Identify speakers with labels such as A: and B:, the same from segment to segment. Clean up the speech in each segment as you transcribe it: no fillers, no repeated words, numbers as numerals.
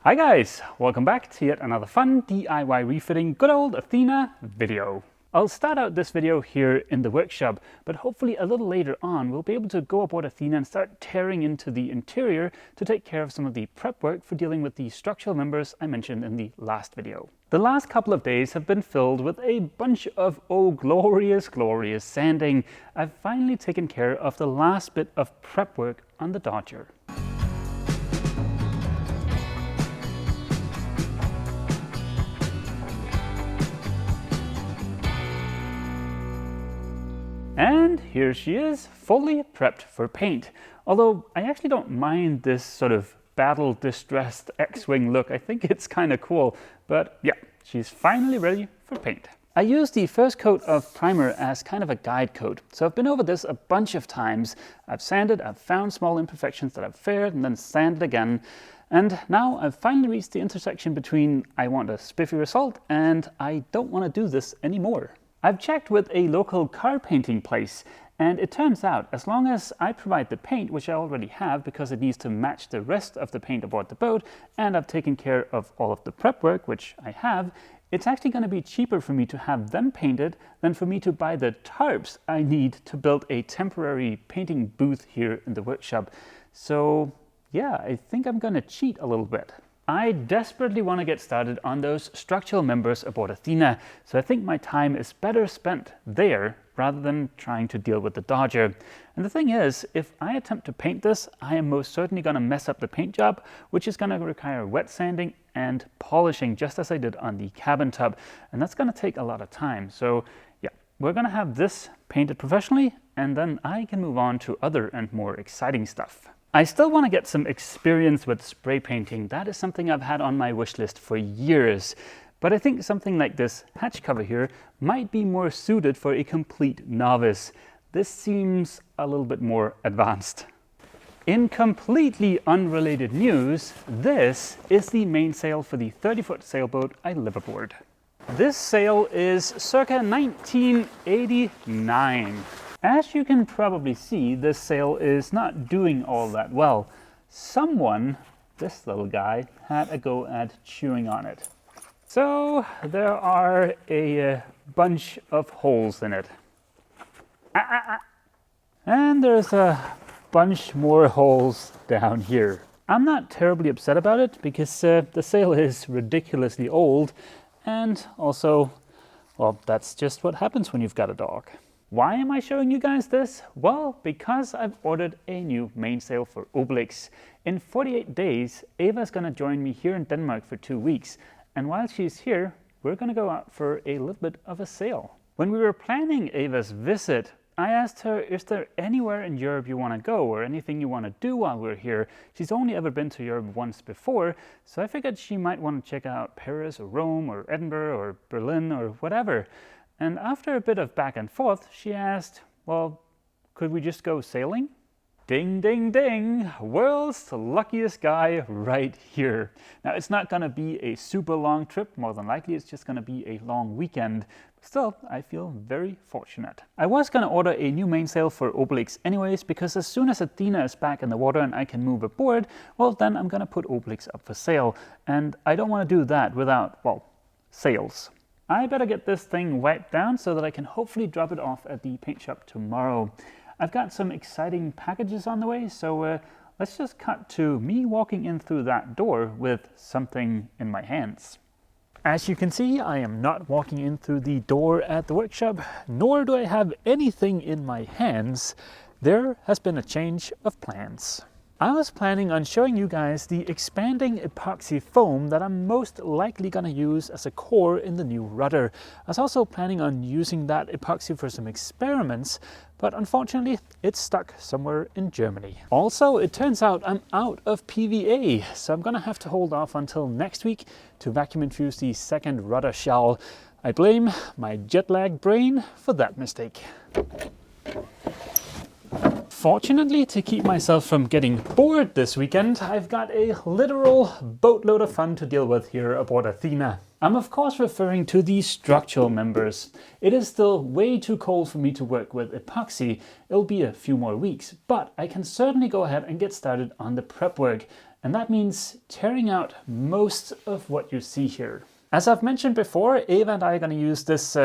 A: Hi guys, welcome back to yet another fun DIY refitting good old Athena video. I'll start out this video here in the workshop, but hopefully a little later on we'll be able to go aboard Athena and start tearing into the interior to take care of some of the prep work for dealing with the structural members I mentioned in the last video. The last couple of days have been filled with a bunch of glorious sanding. I've finally taken care of the last bit of prep work on the Dodger. And here she is, fully prepped for paint. Although I actually don't mind this sort of battle-distressed X-Wing look. I think it's kind of cool. But yeah, she's finally ready for paint. I used the first coat of primer as kind of a guide coat. So I've been over this a bunch of times. I've sanded, I've found small imperfections that I've faired and then sanded again. And now I've finally reached the intersection between I want a spiffy result and I don't want to do this anymore. I've checked with a local car painting place, and it turns out as long as I provide the paint, which I already have because it needs to match the rest of the paint aboard the boat, and I've taken care of all of the prep work, which I have, it's actually going to be cheaper for me to have them painted than for me to buy the tarps I need to build a temporary painting booth here in the workshop. So yeah, I think I'm going to cheat a little bit. I desperately want to get started on those structural members aboard Athena, so I think my time is better spent there rather than trying to deal with the Dodger. And the thing is, if I attempt to paint this, I am most certainly going to mess up the paint job, which is going to require wet sanding and polishing, just as I did on the cabin tub. And that's going to take a lot of time. So yeah, we're going to have this painted professionally, and then I can move on to other and more exciting stuff. I still want to get some experience with spray painting. That is something I've had on my wish list for years. But I think something like this hatch cover here might be more suited for a complete novice. This seems a little bit more advanced. In completely unrelated news, this is the mainsail for the 30-foot sailboat I live aboard. This sail is circa 1989. As you can probably see, this sail is not doing all that well. Someone, this little guy, had a go at chewing on it. So there are a bunch of holes in it. And there's a bunch more holes down here. I'm not terribly upset about it because the sail is ridiculously old, and also, well, that's just what happens when you've got a dog. Why am I showing you guys this? Well, because I've ordered a new mainsail for Obelix. In 48 days, Ava's gonna join me here in Denmark for 2 weeks. And while she's here, we're gonna go out for a little bit of a sail. When we were planning Ava's visit, I asked her, is there anywhere in Europe you wanna go or anything you wanna do while we're here? She's only ever been to Europe once before, so I figured she might wanna check out Paris or Rome or Edinburgh or Berlin or whatever. And after a bit of back and forth, she asked, well, could we just go sailing? Ding, ding, ding, world's luckiest guy right here. Now, it's not gonna be a super long trip. More than likely, it's just gonna be a long weekend. Still, I feel very fortunate. I was gonna order a new mainsail for Obelix anyways, because as soon as Athena is back in the water and I can move aboard, well, then I'm gonna put Obelix up for sale. And I don't wanna do that without, well, sails. I better get this thing wiped down so that I can hopefully drop it off at the paint shop tomorrow. I've got some exciting packages on the way, so let's just cut to me walking in through that door with something in my hands. As you can see, I am not walking in through the door at the workshop, nor do I have anything in my hands. There has been a change of plans. I was planning on showing you guys the expanding epoxy foam that I'm most likely going to use as a core in the new rudder. I was also planning on using that epoxy for some experiments, but unfortunately it's stuck somewhere in Germany. Also, it turns out I'm out of PVA, so I'm going to have to hold off until next week to vacuum infuse the second rudder shell. I blame my jet lag brain for that mistake. Fortunately, to keep myself from getting bored this weekend, I've got a literal boatload of fun to deal with here aboard Athena. I'm of course referring to the structural members. It is still way too cold for me to work with epoxy. It'll be a few more weeks, but I can certainly go ahead and get started on the prep work. And that means tearing out most of what you see here. As I've mentioned before, Ava and I are going to use this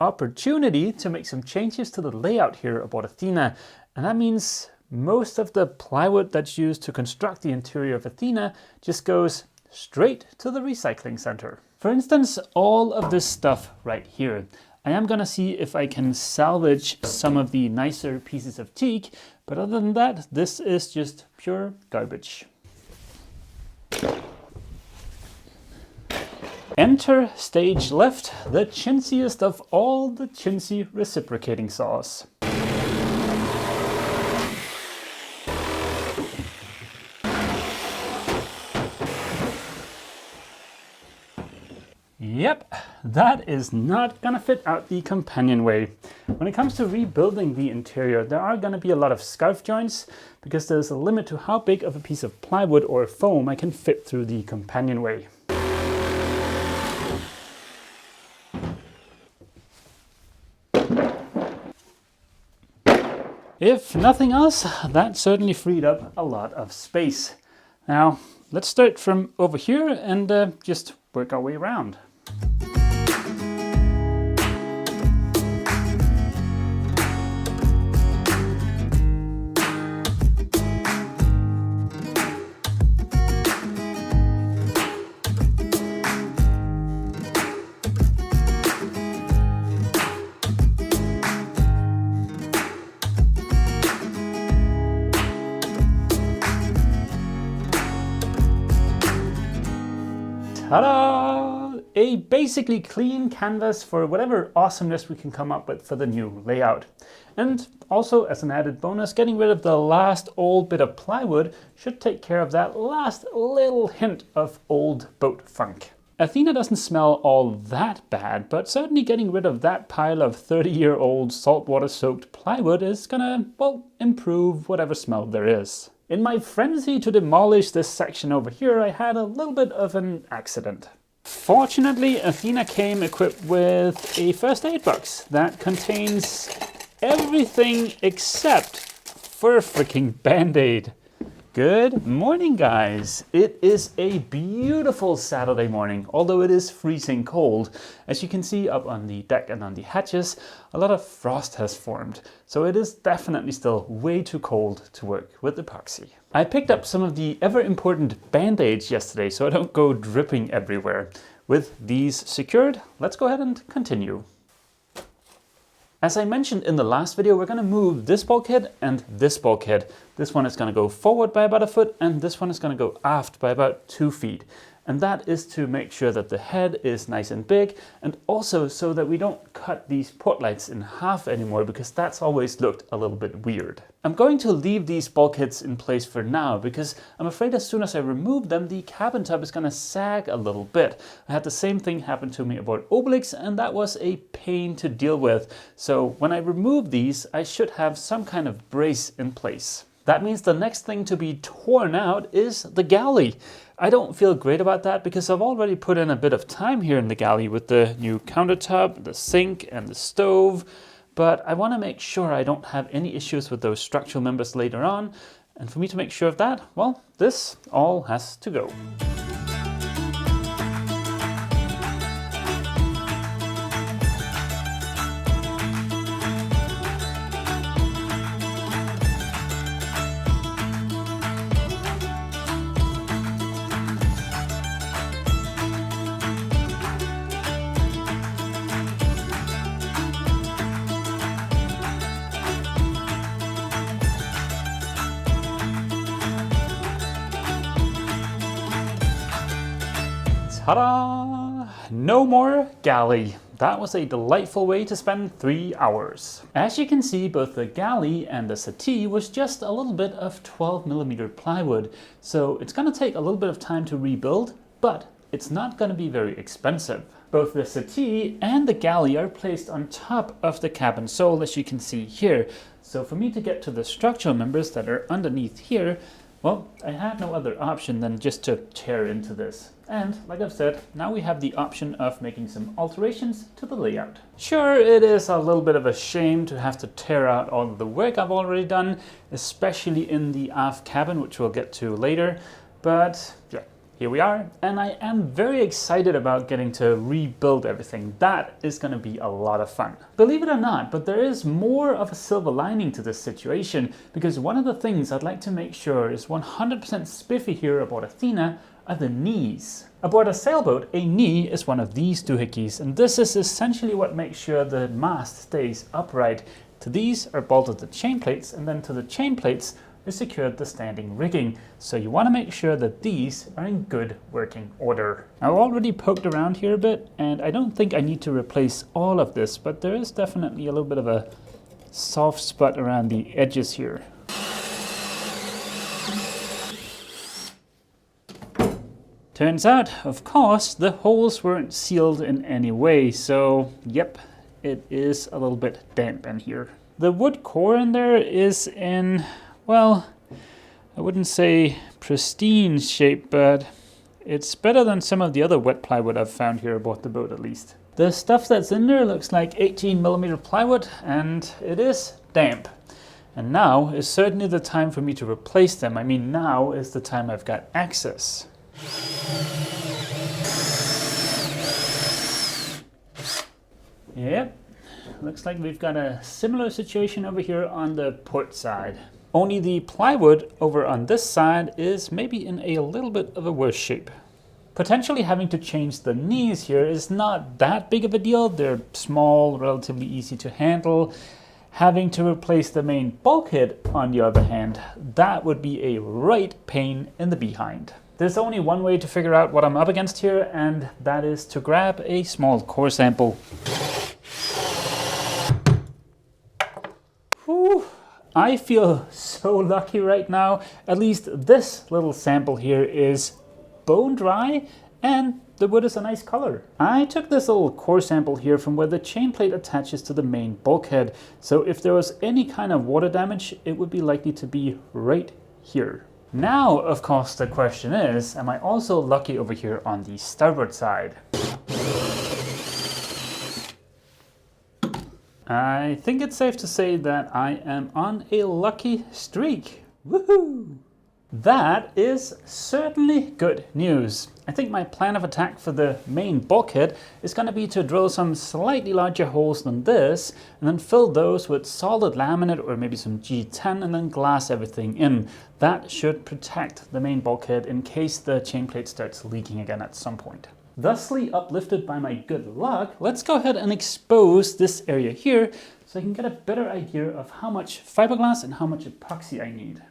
A: opportunity to make some changes to the layout here aboard Athena. And that means most of the plywood that's used to construct the interior of Athena just goes straight to the recycling center. For instance, all of this stuff right here. I am gonna see if I can salvage some of the nicer pieces of teak, but other than that, this is just pure garbage. Enter stage left, the chintziest of all the chintzy reciprocating saws. Yep, that is not gonna fit out the companionway. When it comes to rebuilding the interior, there are gonna be a lot of scarf joints because there's a limit to how big of a piece of plywood or foam I can fit through the companionway. If nothing else, that certainly freed up a lot of space. Now, let's start from over here and just work our way around. Ta-da! A basically clean canvas for whatever awesomeness we can come up with for the new layout. And also, as an added bonus, getting rid of the last old bit of plywood should take care of that last little hint of old boat funk. Athena doesn't smell all that bad, but certainly getting rid of that pile of 30-year-old saltwater-soaked plywood is gonna, well, improve whatever smell there is. In my frenzy to demolish this section over here, I had a little bit of an accident. Fortunately, Athena came equipped with a first aid box that contains everything except for a freaking band-aid. Good morning, guys. It is a beautiful Saturday morning, although it is freezing cold. As you can see up on the deck and on the hatches, a lot of frost has formed, so it is definitely still way too cold to work with epoxy. I picked up some of the ever-important band-aids yesterday so I don't go dripping everywhere. With these secured, let's go ahead and continue. As I mentioned in the last video, we're going to move this bulkhead and this bulkhead. This one is going to go forward by about a foot and this one is going to go aft by about 2 feet. And that is to make sure that the head is nice and big, and also so that we don't cut these port lights in half anymore, because that's always looked a little bit weird. I'm going to leave these bulkheads in place for now because I'm afraid as soon as I remove them, the cabin tub is going to sag a little bit. I had the same thing happen to me aboard Obelix, and that was a pain to deal with. So when I remove these, I should have some kind of brace in place. That means the next thing to be torn out is the galley. I don't feel great about that because I've already put in a bit of time here in the galley with the new countertop, the sink and the stove, but I want to make sure I don't have any issues with those structural members later on. And for me to make sure of that, well, this all has to go. Ta-da! No more galley. That was a delightful way to spend 3 hours. As you can see, both the galley and the settee was just a little bit of 12mm plywood, so it's going to take a little bit of time to rebuild, but it's not going to be very expensive. Both the settee and the galley are placed on top of the cabin sole, as you can see here. So for me to get to the structural members that are underneath here, well, I had no other option than just to tear into this. And like I've said, now we have the option of making some alterations to the layout. Sure, it is a little bit of a shame to have to tear out all of the work I've already done, especially in the aft cabin, which we'll get to later. But yeah, here we are, and I am very excited about getting to rebuild everything. That is going to be a lot of fun. Believe it or not, but there is more of a silver lining to this situation, because one of the things I'd like to make sure is 100% spiffy here about Athena are the knees. Aboard a sailboat, a knee is one of these doohickeys, and this is essentially what makes sure the mast stays upright. To these are bolted the chain plates, and then to the chain plates is secured the standing rigging. So you want to make sure that these are in good working order. I've already poked around here a bit, and I don't think I need to replace all of this, but there is definitely a little bit of a soft spot around the edges here. Turns out, of course, the holes weren't sealed in any way, so yep, it is a little bit damp in here. The wood core in there is in, well, I wouldn't say pristine shape, but it's better than some of the other wet plywood I've found here aboard the boat at least. The stuff that's in there looks like 18mm plywood, and it is damp. And now is certainly the time for me to replace them. I mean, now is the time I've got access. Yep, looks like we've got a similar situation over here on the port side. Only the plywood over on this side is maybe in a little bit of a worse shape. Potentially having to change the knees here is not that big of a deal. They're small, relatively easy to handle. Having to replace the main bulkhead, on the other hand, that would be a right pain in the behind. There's only one way to figure out what I'm up against here, and that is to grab a small core sample. Whew. I feel so lucky right now. At least this little sample here is bone dry, and the wood is a nice color. I took this little core sample here from where the chain plate attaches to the main bulkhead, so if there was any kind of water damage, it would be likely to be right here. Now, of course, the question is, am I also lucky over here on the starboard side? I think it's safe to say that I am on a lucky streak. Woohoo! That is certainly good news. I think my plan of attack for the main bulkhead is going to be to drill some slightly larger holes than this, and then fill those with solid laminate or maybe some G10, and then glass everything in. That should protect the main bulkhead in case the chain plate starts leaking again at some point. Thusly uplifted by my good luck, let's go ahead and expose this area here so I can get a better idea of how much fiberglass and how much epoxy I need.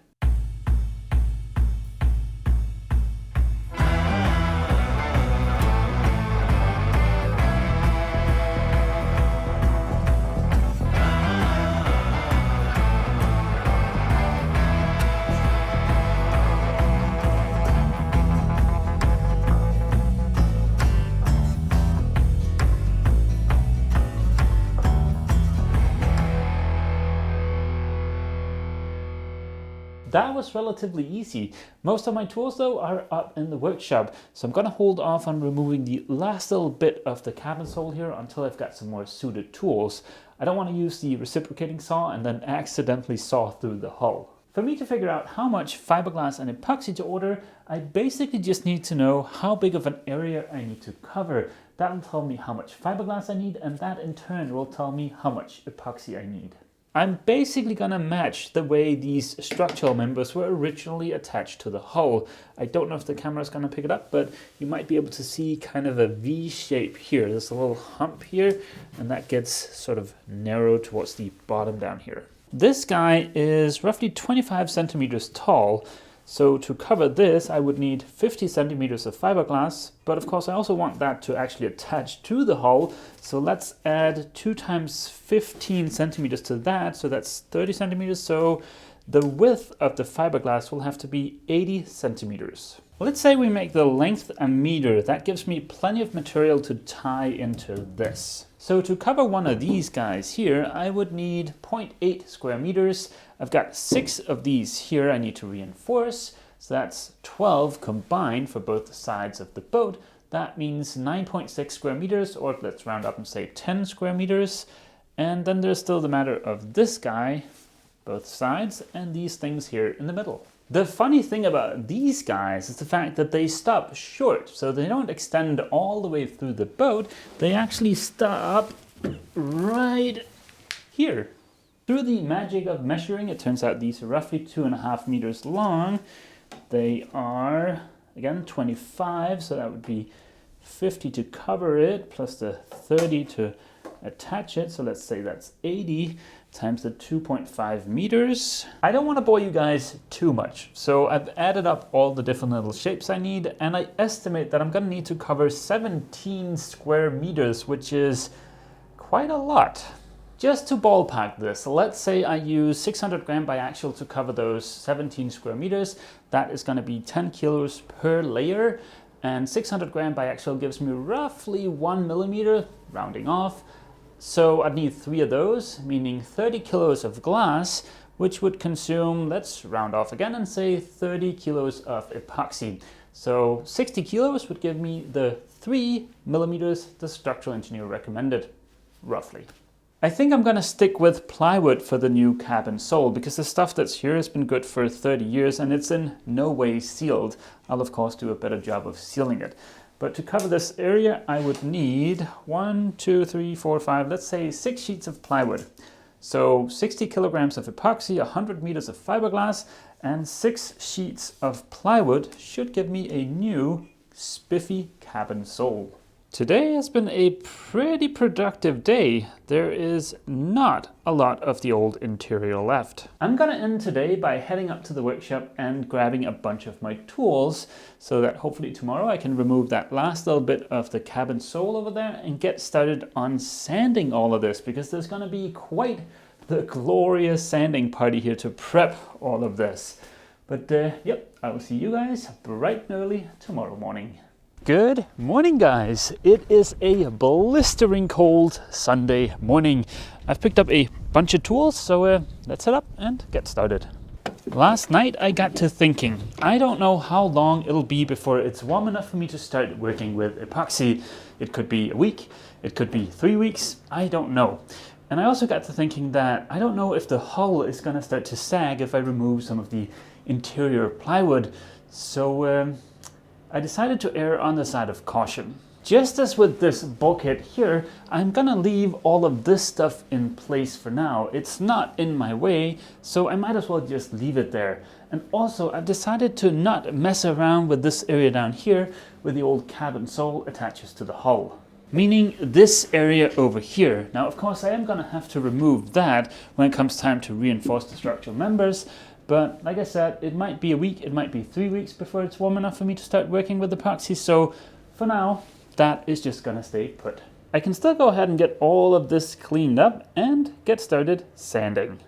A: That was relatively easy. Most of my tools though are up in the workshop, so I'm gonna hold off on removing the last little bit of the cabin sole here until I've got some more suited tools. I don't want to use the reciprocating saw and then accidentally saw through the hull. For me to figure out how much fiberglass and epoxy to order, I basically just need to know how big of an area I need to cover. That will tell me how much fiberglass I need, and that in turn will tell me how much epoxy I need. I'm basically gonna match the way these structural members were originally attached to the hull. I don't know if the camera's gonna pick it up, but you might be able to see kind of a V shape here. There's a little hump here, and that gets sort of narrow towards the bottom down here. This guy is roughly 25 centimeters tall. So to cover this, I would need 50 centimeters of fiberglass, but of course I also want that to actually attach to the hull. So let's add 2 times 15 centimeters to that. So that's 30 centimeters. So the width of the fiberglass will have to be 80 centimeters. Let's say we make the length a meter. That gives me plenty of material to tie into this. So to cover one of these guys here, I would need 0.8 square meters. I've got 6 of these here I need to reinforce. So that's 12 combined for both sides of the boat. That means 9.6 square meters, or let's round up and say 10 square meters. And then there's still the matter of this guy, both sides, and these things here in the middle. The funny thing about these guys is the fact that they stop short, so they don't extend all the way through the boat. They actually stop right here. Through the magic of measuring, it turns out these are roughly 2.5 meters long. They are, again, 25, so that would be 50 to cover it, plus the 30 to attach it. So let's say that's 80 times the 2.5 meters. I don't want to bore you guys too much, so I've added up all the different little shapes I need, and I estimate that I'm going to need to cover 17 square meters, which is quite a lot. Just to ballpark this, let's say I use 600 gram biaxial to cover those 17 square meters. That is going to be 10 kilos per layer, and 600 gram biaxial gives me roughly 1 millimeter, rounding off. So I'd need 3 of those, meaning 30 kilos of glass, which would consume, let's round off again and say 30 kilos of epoxy. So 60 kilos would give me the 3 millimeters the structural engineer recommended, roughly. I think I'm going to stick with plywood for the new cabin sole, because the stuff that's here has been good for 30 years and it's in no way sealed. I'll of course do a better job of sealing it. But to cover this area, I would need 1, 2, 3, 4, 5, let's say 6 sheets of plywood. So 60 kilograms of epoxy, 100 meters of fiberglass, and 6 sheets of plywood should give me a new spiffy cabin sole. Today has been a pretty productive day. There is not a lot of the old interior left. I'm gonna end today by heading up to the workshop and grabbing a bunch of my tools so that hopefully tomorrow I can remove that last little bit of the cabin sole over there and get started on sanding all of this, because there's gonna be quite the glorious sanding party here to prep all of this. But yep, I will see you guys bright and early tomorrow morning. Good morning, guys. It is a blistering cold Sunday morning. I've picked up a bunch of tools, so let's head up and get started. Last night I got to thinking, I don't know how long it'll be before it's warm enough for me to start working with epoxy. It could be a week, it could be 3 weeks, I don't know. And I also got to thinking that I don't know if the hull is going to start to sag if I remove some of the interior plywood. So I decided to err on the side of caution. Just as with this bulkhead here, I'm gonna leave all of this stuff in place for now. It's not in my way, so I might as well just leave it there. And also, I've decided to not mess around with this area down here where the old cabin sole attaches to the hull. Meaning this area over here. Now, of course, I am gonna have to remove that when it comes time to reinforce the structural members. But like I said, it might be a week, it might be 3 weeks before it's warm enough for me to start working with epoxy. So for now, that is just gonna stay put. I can still go ahead and get all of this cleaned up and get started sanding.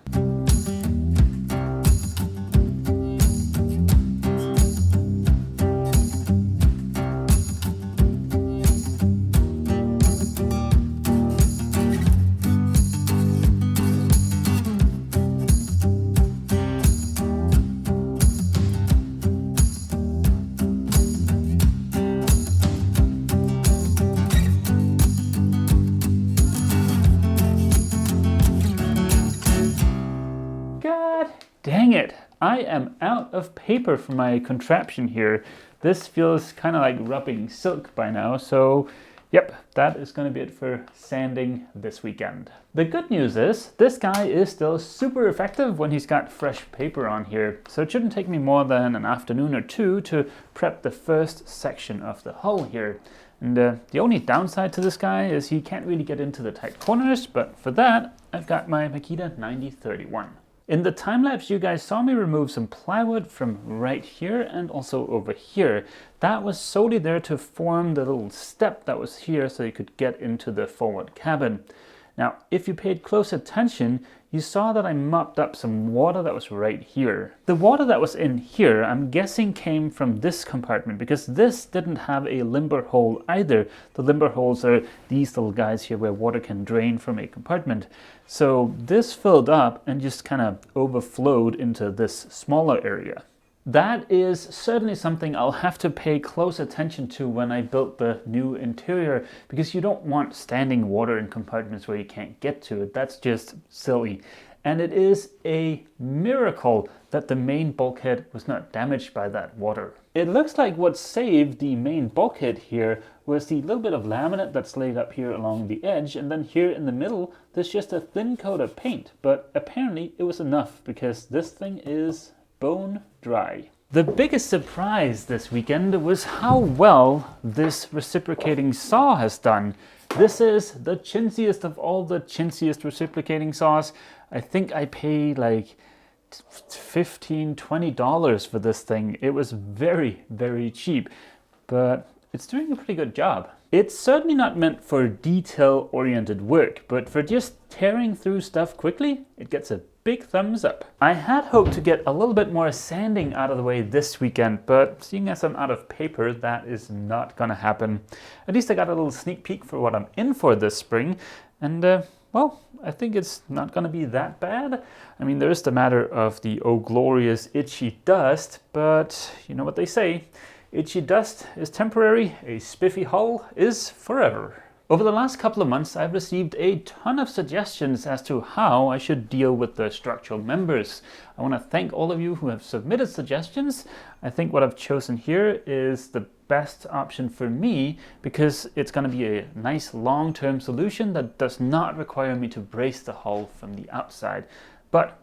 A: Dang it, I am out of paper for my contraption here. This feels kind of like rubbing silk by now, so yep, that is going to be it for sanding this weekend. The good news is, this guy is still super effective when he's got fresh paper on here, so it shouldn't take me more than an afternoon or two to prep the first section of the hull here. And the only downside to this guy is he can't really get into the tight corners, but for that, I've got my Makita 9031. In the time lapse, you guys saw me remove some plywood from right here and also over here. That was solely there to form the little step that was here so you could get into the forward cabin. Now, if you paid close attention, you saw that I mopped up some water that was right here. The water that was in here, I'm guessing came from this compartment because this didn't have a limber hole either. The limber holes are these little guys here where water can drain from a compartment. So this filled up and just kind of overflowed into this smaller area. That is certainly something I'll have to pay close attention to when I build the new interior, because you don't want standing water in compartments where you can't get to it. That's just silly. And it is a miracle that the main bulkhead was not damaged by that water. It looks like what saved the main bulkhead here was the little bit of laminate that's laid up here along the edge, and then here in the middle there's just a thin coat of paint. But apparently it was enough because this thing is bone dry. The biggest surprise this weekend was how well this reciprocating saw has done. This is the chintziest of all the chintziest reciprocating saws. I think I paid like $15–20 for this thing. It was very, very cheap, but it's doing a pretty good job. It's certainly not meant for detail-oriented work, but for just tearing through stuff quickly, it gets a big thumbs up. I had hoped to get a little bit more sanding out of the way this weekend, but seeing as I'm out of paper, that is not gonna happen. At least I got a little sneak peek for what I'm in for this spring, and well, I think it's not gonna be that bad. I mean, there is the matter of the oh glorious itchy dust, but you know what they say, itchy dust is temporary, a spiffy hull is forever. Over the last couple of months, I've received a ton of suggestions as to how I should deal with the structural members. I want to thank all of you who have submitted suggestions. I think what I've chosen here is the best option for me because it's going to be a nice long-term solution that does not require me to brace the hull from the outside. But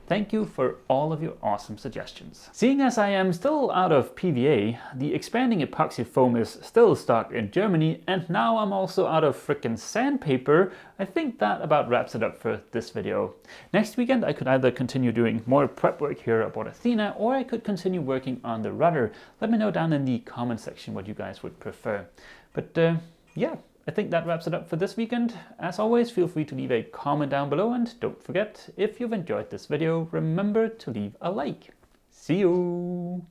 A: thank you for all of your awesome suggestions. Seeing as I am still out of PVA, the expanding epoxy foam is still stocked in Germany, and now I'm also out of frickin' sandpaper, I think that about wraps it up for this video. Next weekend I could either continue doing more prep work here aboard Athena, or I could continue working on the rudder. Let me know down in the comment section what you guys would prefer. But yeah. I think that wraps it up for this weekend. As always, feel free to leave a comment down below, and don't forget, if you've enjoyed this video, remember to leave a like. See you!